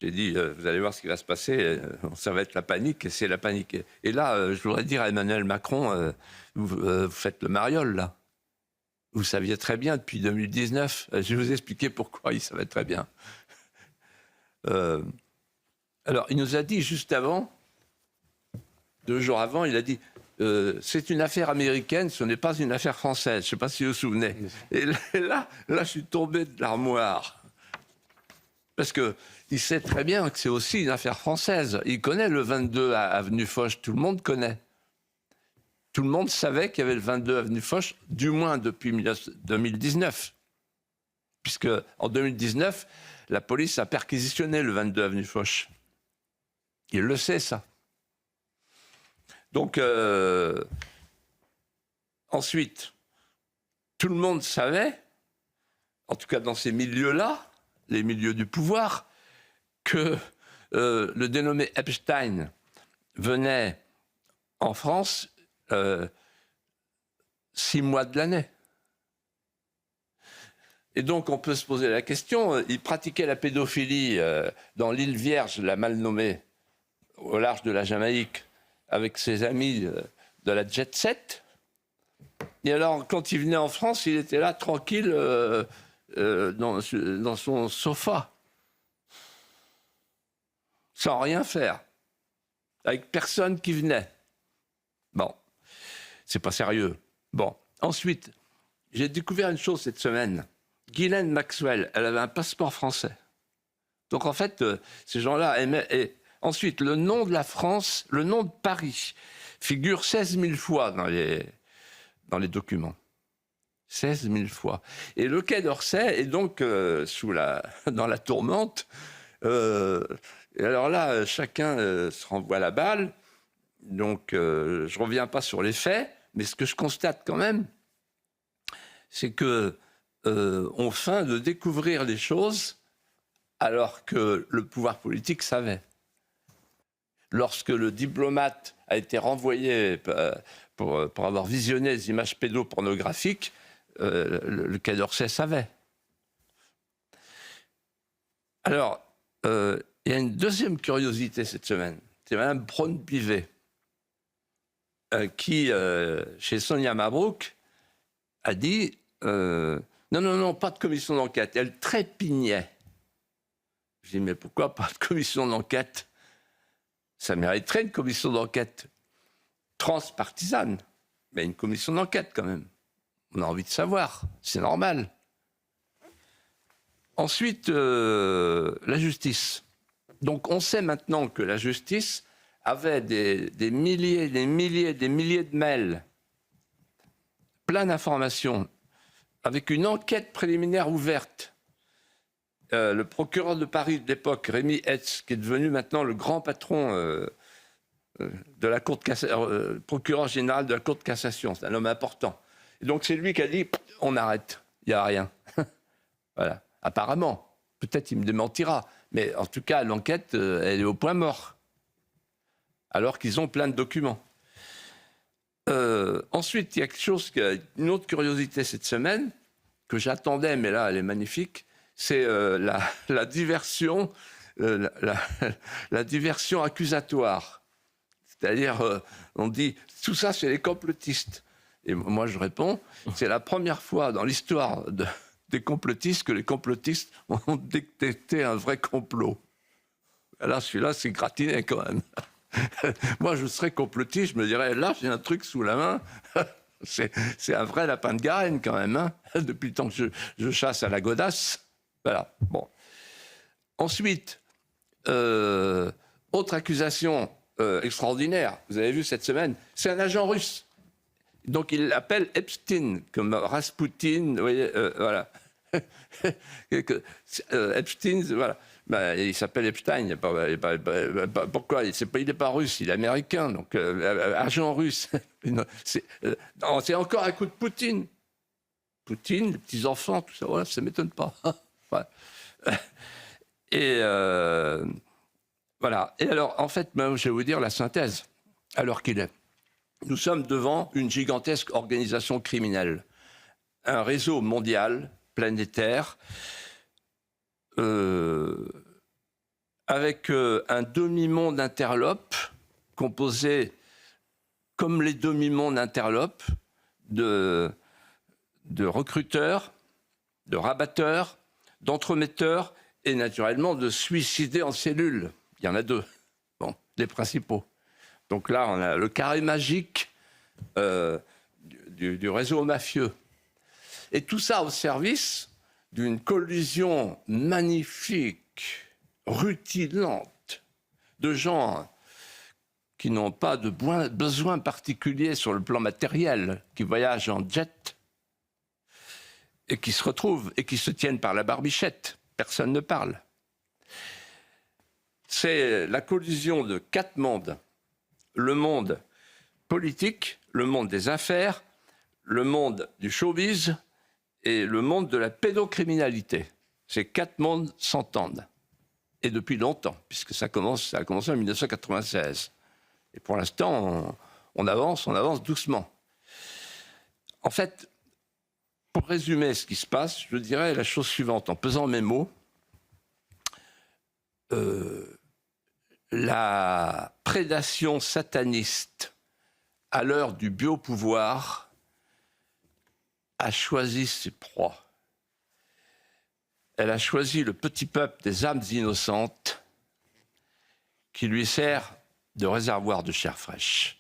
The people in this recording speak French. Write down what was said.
J'ai dit, vous allez voir ce qui va se passer, ça va être la panique, et c'est la panique. Et là, je voudrais dire à Emmanuel Macron, vous faites le mariole, là. Vous saviez très bien depuis 2019, je vais vous expliquer pourquoi il savait très bien. Alors, il nous a dit juste avant, 2 jours avant, il a dit c'est une affaire américaine, ce n'est pas une affaire française. Je ne sais pas si vous vous souvenez. Et là, je suis tombé de l'armoire. Parce qu'il sait très bien que c'est aussi une affaire française. Il connaît le 22 avenue Foch, tout le monde connaît. Tout le monde savait qu'il y avait le 22 avenue Foch, du moins depuis 2019. Puisque en 2019, la police a perquisitionné le 22 avenue Foch. Il le sait, ça. Donc, ensuite, tout le monde savait, en tout cas dans ces milieux-là, les milieux du pouvoir, que le dénommé Epstein venait en France 6 mois de l'année. Et donc, on peut se poser la question, il pratiquait la pédophilie dans l'île Vierge, la mal nommée, au large de la Jamaïque, avec ses amis de la jet set. Et alors, quand il venait en France, il était là, tranquille, dans son sofa, sans rien faire, avec personne qui venait. Bon, c'est pas sérieux. Bon, ensuite, j'ai découvert une chose cette semaine. Ghislaine Maxwell, elle avait un passeport français. Donc en fait, ces gens-là aimaient... Et ensuite, le nom de la France, le nom de Paris, figure 16 000 fois dans les documents. 16 000 fois. Et le Quai d'Orsay est donc dans la tourmente. Et alors là, chacun se renvoie la balle. Donc, je ne reviens pas sur les faits, mais ce que je constate quand même, c'est qu'on feint de découvrir les choses alors que le pouvoir politique savait. Lorsque le diplomate a été renvoyé pour avoir visionné les images pédopornographiques, le Quai d'Orsay savait. Alors, il y a une deuxième curiosité cette semaine. C'est Mme Braun-Pivet, qui, chez Sonia Mabrouk, a dit non, pas de commission d'enquête. Elle trépignait. Je dis, mais pourquoi pas de commission d'enquête? Ça mériterait une commission d'enquête transpartisane, mais une commission d'enquête quand même. On a envie de savoir, c'est normal. Ensuite, la justice. Donc on sait maintenant que la justice avait des milliers de mails, plein d'informations, avec une enquête préliminaire ouverte. Le procureur de Paris de l'époque, Rémy Hetz, qui est devenu maintenant le grand patron de la Cour de cassation, procureur général de la Cour de cassation, c'est un homme important. Et donc c'est lui qui a dit on arrête, il n'y a rien. Voilà. Apparemment, peut-être il me démentira, mais en tout cas l'enquête elle est au point mort, alors qu'ils ont plein de documents. Ensuite, il y a quelque chose, une autre curiosité cette semaine que j'attendais, mais là elle est magnifique. C'est la diversion, la diversion accusatoire. C'est-à-dire, on dit, tout ça, c'est les complotistes. Et moi, je réponds, c'est la première fois dans l'histoire des complotistes que les complotistes ont détecté un vrai complot. Alors, celui-là, c'est gratiné quand même. Moi, je serais complotiste, je me dirais, là, j'ai un truc sous la main. C'est un vrai lapin de Garenne quand même, hein, depuis le temps que je chasse à la godasse. Voilà, bon. Ensuite, autre accusation extraordinaire, vous avez vu cette semaine, c'est un agent russe. Donc il l'appelle Epstein, comme Rasputin, vous voyez, voilà. Epstein, voilà. Ben, il s'appelle Epstein, pourquoi? Il n'est pas russe, il est américain, donc agent russe. C'est encore un coup de Poutine. Poutine, les petits-enfants, tout ça, voilà, ça ne m'étonne pas. Ouais. Et voilà. Et alors, en fait, je vais vous dire la synthèse, alors qu'il est. Nous sommes devant une gigantesque organisation criminelle, un réseau mondial, planétaire, avec un demi-monde interlope composé, comme les demi-mondes interlopes, de recruteurs, de rabatteurs, d'entremetteurs et naturellement de suicidés en cellule. Il y en a deux, bon, les principaux. Donc là, on a le carré magique du réseau mafieux. Et tout ça au service d'une collusion magnifique, rutilante, de gens qui n'ont pas de besoin particulier sur le plan matériel, qui voyagent en jet et qui se retrouvent et qui se tiennent par la barbichette. Personne ne parle. C'est la collusion de 4 mondes. Le monde politique, le monde des affaires, le monde du showbiz et le monde de la pédocriminalité. Ces 4 mondes s'entendent. Et depuis longtemps, puisque ça a commencé en 1996. Et pour l'instant, on avance doucement. En fait, pour résumer ce qui se passe, je dirais la chose suivante, en pesant mes mots. La prédation sataniste à l'heure du biopouvoir a choisi ses proies. Elle a choisi le petit peuple des âmes innocentes qui lui sert de réservoir de chair fraîche.